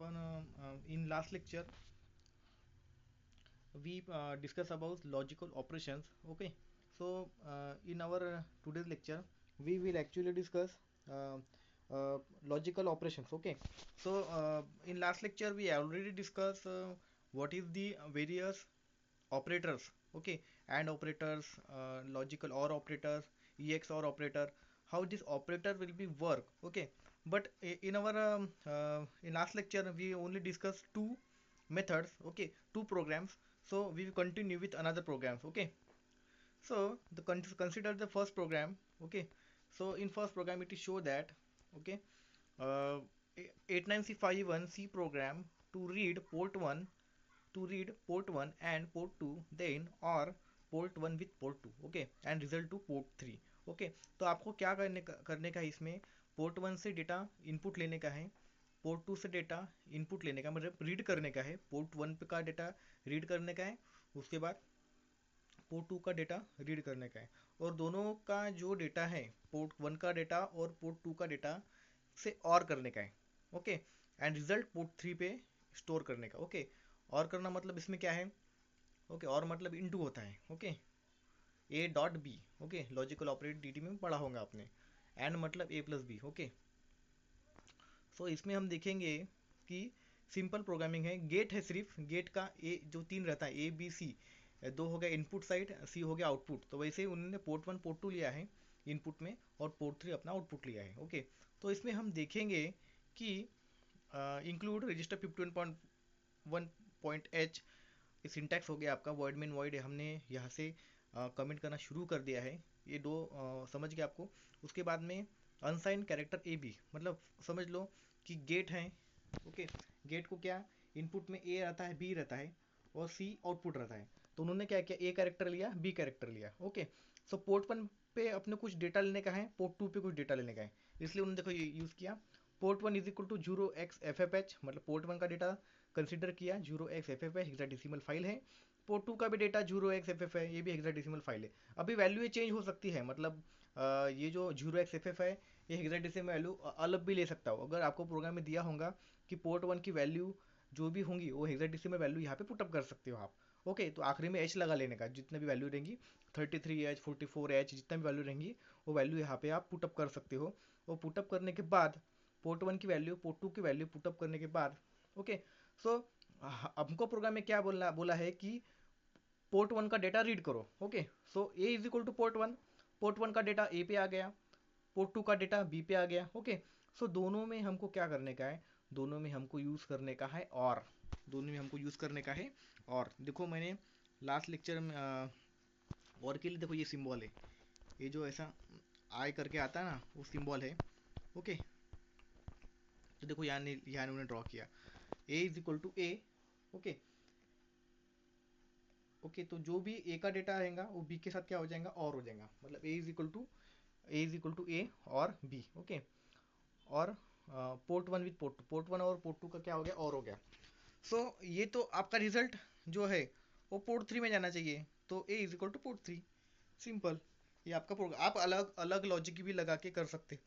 Upon in last lecture we discuss about logical operations. Okay, so in our today's lecture we will actually discuss uh, logical operations. Okay, so in last lecture we already discussed what is the various operators. Okay, and operators, logical or operators, ex or operator, how this operator will be work. Okay, but in our in last lecture we only discussed two methods. Okay, two programs, so we will continue with another programs. Okay, so consider the first program. Okay, so in first program it is show that, okay, uh, 89C51C program to read port 1, and port 2, then or port 1 with port 2, okay, and result to port 3. Okay, तो आपको क्या करने का है इसमें, port 1 से data input लेने का है, पोर्ट 2 से डेटा इनपुट लेने का, मतलब रीड करने का है, पोर्ट 1 पे का डेटा रीड करने का है, उसके बाद पोर्ट 2 का डेटा रीड करने का है, और दोनों का जो डेटा है, पोर्ट 1 का डेटा और पोर्ट 2 का डेटा से और करने का है। ओके, एंड रिजल्ट पोर्ट 3 पे स्टोर करने का। ओके, और करना मतलब इसमें क्या है, ओके, और मतलब इनटू होता है। Okay, A dot B, okay, logical operator DT में पढ़ा होगा आपने। एंड मतलब A plus B. Okay, so इसमें हम देखेंगे कि सिंपल प्रोग्रामिंग है, गेट है, सिर्फ गेट का ए जो तीन रहता है, ए बी सी, दो हो गया इनपुट साइड, सी हो गया आउटपुट, तो वैसे ही उन्होंने पोर्ट 1 पोर्ट 2 लिया है इनपुट में, और पोर्ट 3 अपना आउटपुट लिया है। ओके, तो इसमें हम देखेंगे कि इंक्लूड रजिस्टर 51.1.h, सिंटैक्स हो गया आपका, वॉइड मेन वॉइड हमने यहाँ से कमेंट करना शुरू कर दिया है, ये दो समझ गए आपको। उसके बाद में अनसाइन कैरेक्टर ए बी, मतलब समझ लो कि गेट है। ओके, गेट को क्या, इनपुट में ए रहता है, बी रहता है, और सी आउटपुट रहता है, तो उन्होंने क्या किया, ए कैरेक्टर लिया, बी कैरेक्टर लिया। ओके, सो पोर्ट 1 पे अपने कुछ डेटा लेने का है, पोर्ट 2 पे कुछ डेटा लेने का है, इसलिए उन्होंने देखो ये यूज़ किया, port 1 is equal to 0x FFH, मतलब पोर्ट 1 का डेटा कंसिडर किया 0x FF है, हेक्साडेसिमल फाइल है, पोर्ट 2 का भी डेटा 0x FF है, ये भी हेक्साडेसिमल फाइल है। अभी वैल्यू ये चेंज हो सकती है, मतलब ये जो 0x FF है, ये हेक्साडेसिमल वैल्यू अलग भी ले सकता हो, अगर आपको प्रोग्राम में दिया होगा कि पोर्ट 1 की वैल्यू जो भी होंगी वो हेक्साडेसिमल वैल्यू यहाँ पे पुटअप कर सकते हो आप। ओके, तो आखिरी में एच लगा लेने का, जितने भी वैल्यू रहेंगी 33H 44H जितना भी वैल्यू रहेंगी, वो वैल्यू यहाँ पे आप पुटअप कर सकते हो। वो पुटअप करने के बाद पोर्ट 1 की वैल्यू, पोर्ट 2 की वैल्यू पुटअप करने के बाद, ओके, सो हमको प्रोग्राम में क्या बोलना बोला है कि पोर्ट 1 का डेटा रीड करो। Okay, so A is equal to port 1, port 1 का डेटा ए पे आ गया, पोर्ट 2 का डेटा बी पे आ गया। ओके, सो दोनों में हमको क्या करने का है, दोनों में हमको यूज़ करने का है, और दोनों में हमको यूज़ करने का है। और देखो मैंने लास्ट लेक्चर में और के लिए देखो ये सिंबल है, ये जो ऐसा आई करके आता है ना, वो सिंबल है। ओके, तो देखो यहाँ उन्होंने ड्रॉ किया, A is equal to A. Okay, okay, तो जो भी ए का डेटा रहेगा वो बी के साथ क्या हो जाएगा, और हो जाएगा, मतलब ए इज इक्वल टू ए और बी। ओके, और पोर्ट 1 विथ पोर्ट 2, पोर्ट 1 और पोर्ट 2 का क्या हो गया, और हो गया। सो ये तो आपका रिजल्ट जो है वो पोर्ट 3 में जाना चाहिए, तो A is equal to port 3, simple. ये आपका प्रोग्राम आप अलग अलग लॉजिक भी लगा के कर सकते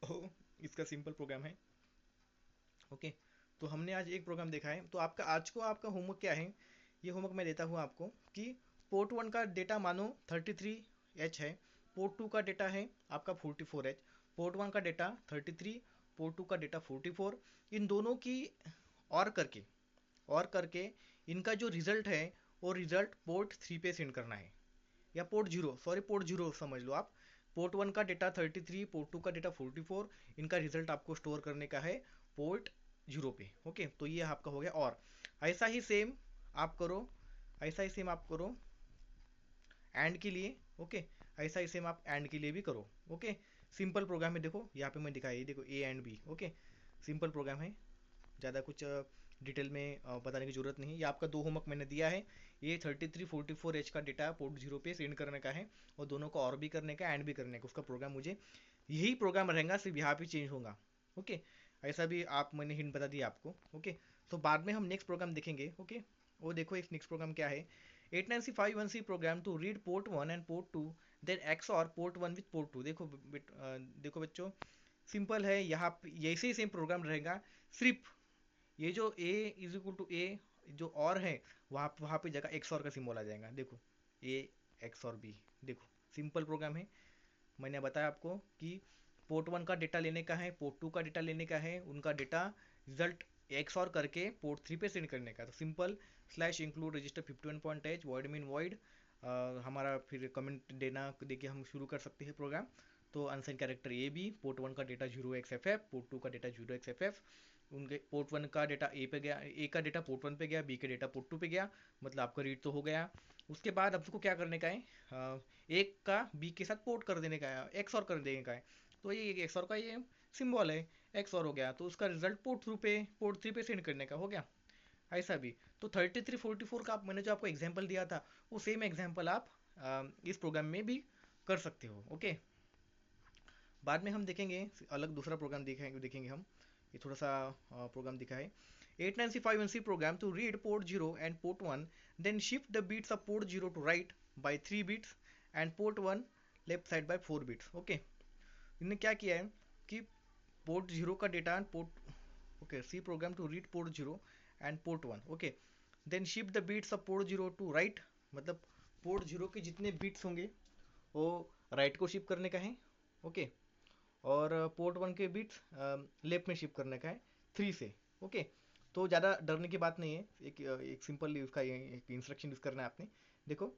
हो, इसका सिंपल प्रोग्राम है। ओके, तो हमने आज एक प्रोग्राम देखा है, तो आपका आज को आपका होमवर्क क्या है, ये होमवर्क मैं देता हूँ आपको कि पोर्ट 1 का डेटा मानो 33H है, पोर्ट 2 का डेटा है आपका 44H, पोर्ट 1 का डेटा 33, पोर्ट 2 का डेटा 44, इन दोनों की और करके और करके इनका जो रिजल्ट है वो रिजल्ट पोर्ट 3 पे सेंड करना है, या पोर्ट 0, सॉरी पोर्ट 0 समझ लो आप। पोर्ट 1 का डेटा 33, पोर्ट 2 का डेटा 44, इनका रिजल्ट आपको स्टोर करने का है पोर्ट 0 पे। ओके, तो ये आपका हो गया। और ऐसा ही सेम आप करो, ऐसा ही सेम आप करो एंड के लिए। ओके, ऐसा ही सेम आप एंड के लिए भी करो। ओके, सिंपल प्रोग्राम है, देखो यहाँ पे मैं दिखाई, देखो A and B. Okay, simple program है, ज़्यादा कुछ डिटेल में बताने की जरूरत नहीं। ये आपका दो होमवर्क मैंने दिया है, ये 3344H का डेटा पोर्ट 0 पे सेंड करने का है, और दोनों को और भी करने का, एंड भी करने का, उसका प्रोग्राम मुझे यही प्रोग्राम रहेगा, सिर्फ यहाँ पे चेंज होगा। ओके, ऐसा भी आप, मैंने हिंट बता दिया आपको। ओके, तो बाद में हम नेक्स्ट प्रोग्राम देखेंगे। ओके, वो देखो इस नेक्स्ट प्रोग्राम क्या है, 89C51C program to read port 1 and port 2 then XOR port 1 with port 2। देखो बच्चों, सिंपल है, यहाँ ऐसे ही सेम प्रोग्राम रहेगा, सिर्फ ये जो ए इज इक्वल टू ए जो और है वहाँ पे जगह एक्स और का सिंबल आ जाएगा। देखो ए एक्स और बी, देखो सिंपल प्रोग्राम है। मैंने बताया आपको कि पोर्ट 1 का डेटा लेने का है, पोर्ट 2 का डेटा लेने का है, उनका डेटा रिजल्ट एक्स और करके पोर्ट 3 पे सेंड करने का। तो simple slash include register 51.h void main void, हमारा फिर कमेंट देना देके हम शुरू कर सकते हैं प्रोग्राम। तो unsigned character A B, port 1 का डेटा 0xFF, पोर्ट 2 का डेटा 0xFF, उनके पोर्ट 1 का डेटा ए पे गया, ए का डेटा पोर्ट 1 पे गया, बी का डेटा पोर्ट 2 पे गया, मतलब आपका रीड तो हो गया। उसके बाद आपको क्या करने का है, एक का बी के साथ पोर्ट कर देने का है, एक्स और कर देने का है। तो ये एक्स और का ये सिंबल है, एक्स और हो गया, तो उसका रिजल्ट पोर्ट 3 पे सेंड करने का हो गया। ऐसा भी तो 3344 का मैंने जो आपको एग्जाम्पल दिया था वो सेम एग्जाम्पल आप इस प्रोग्राम में भी कर सकते हो। ओके, बाद में हम देखेंगे अलग दूसरा प्रोग्राम देखेंगे हम। ये थोड़ा सा प्रोग्राम दिखा है 89C5NC program to read port 0 and port 1, then shift the bits of port 0 to right by 3 bits and port 1 left side by 4 bits. Okay, इन्होंने क्या किया है कि पोर्ट 0 का data port, okay, C program to read port 0 and port 1, okay, then shift the bits of port 0 to right, मतलब port 0 के जितने beats होंगे वो राइट को शिफ्ट करने का है। ओके, और पोर्ट 1 के बिट्स लेफ्ट में शिफ्ट करने का है 3 से। ओके, तो ज़्यादा डरने की बात नहीं है, एक सिंपल उसका एक इंस्ट्रक्शन यूज़ करना है आपने। देखो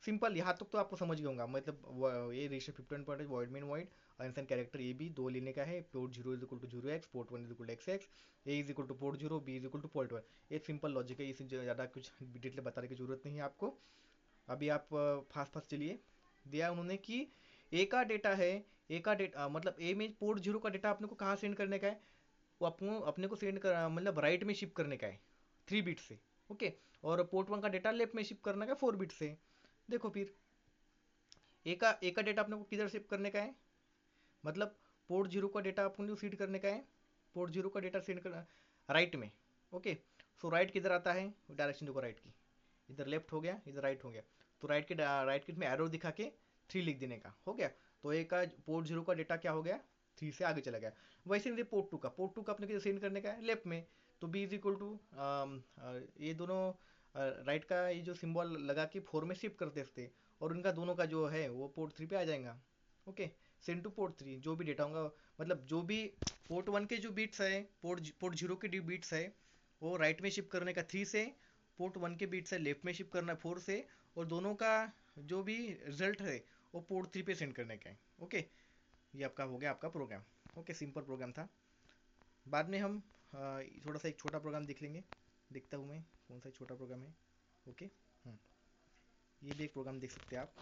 सिंपल, यहाँ तक तो आपको समझ गया होगा, मतलब ये रजिस्टर 51 वॉइड मीन वॉइड आंसर कैरेक्टर ए बी दो लेने का है, port 0 is equal to 0x, port 1 is equal to XX, A is equal to port 0, B is equal to port 1। ये सिंपल लॉजिक है, इसे ज़्यादा कुछ डिटेल बताने की जरूरत नहीं है आपको। अभी आप फास्ट फास्ट चलिए। दिया उन्होंने कि ए का डेटा है, ए का डेटा मतलब ए में पोर्ट 0 का डेटा अपने को कहाँ सेंड करने का है, वो अपने को सेंड कर मतलब राइट में शिफ्ट करने का है 3 बिट से। ओके, और पोर्ट 1 का डेटा लेफ्ट में शिफ्ट करने का 4 बिट से। देखो फिर ए का डेटा अपने को किधर शिफ्ट करने का है, मतलब पोर्ट 0 का डेटा अपने को फीड करने का है, पोर्ट 0 का डेटा सेंड कर राइट में। ओके, सो राइट किधर आता है, डायरेक्शन देखो राइट की, इधर लेफ्ट हो गया, इधर राइट हो गया, तो राइट के में एरो दिखा के 3 लिख देने का हो गया। तो ए का पोर्ट 0 का डेटा क्या हो गया, 3 से आगे चला गया। वैसे ही पोर्ट 2 का अपने को सेंड करने का है लेफ्ट में, तो बी इज इक्वल टू ये दोनों राइट का ये जो सिंबल लगा के 4 में शिफ्ट करते थे, और उनका दोनों का जो है वो पोर्ट 3 पे आ जाएगा। ओके, सेंड टू पोर्ट 3 जो भी डेटा होगा, मतलब जो भी पोर्ट 1 के जो बीट्स है, पोर्ट 0 के बीट्स है वो राइट में शिफ्ट करने का 3 से, पोर्ट 1 के बीट्स है लेफ्ट में शिफ्ट करना 4 से, और दोनों का जो भी रिजल्ट है वो पोर्ट 3 पे सेंड करने का है। ओके, ये आपका हो गया आपका प्रोग्राम। ओके, सिंपल प्रोग्राम था। बाद में हम थोड़ा सा एक छोटा प्रोग्राम देख लेंगे, देखता हूँ मैं कौन सा छोटा प्रोग्राम है। ओके, ये भी एक प्रोग्राम देख सकते हैं आप।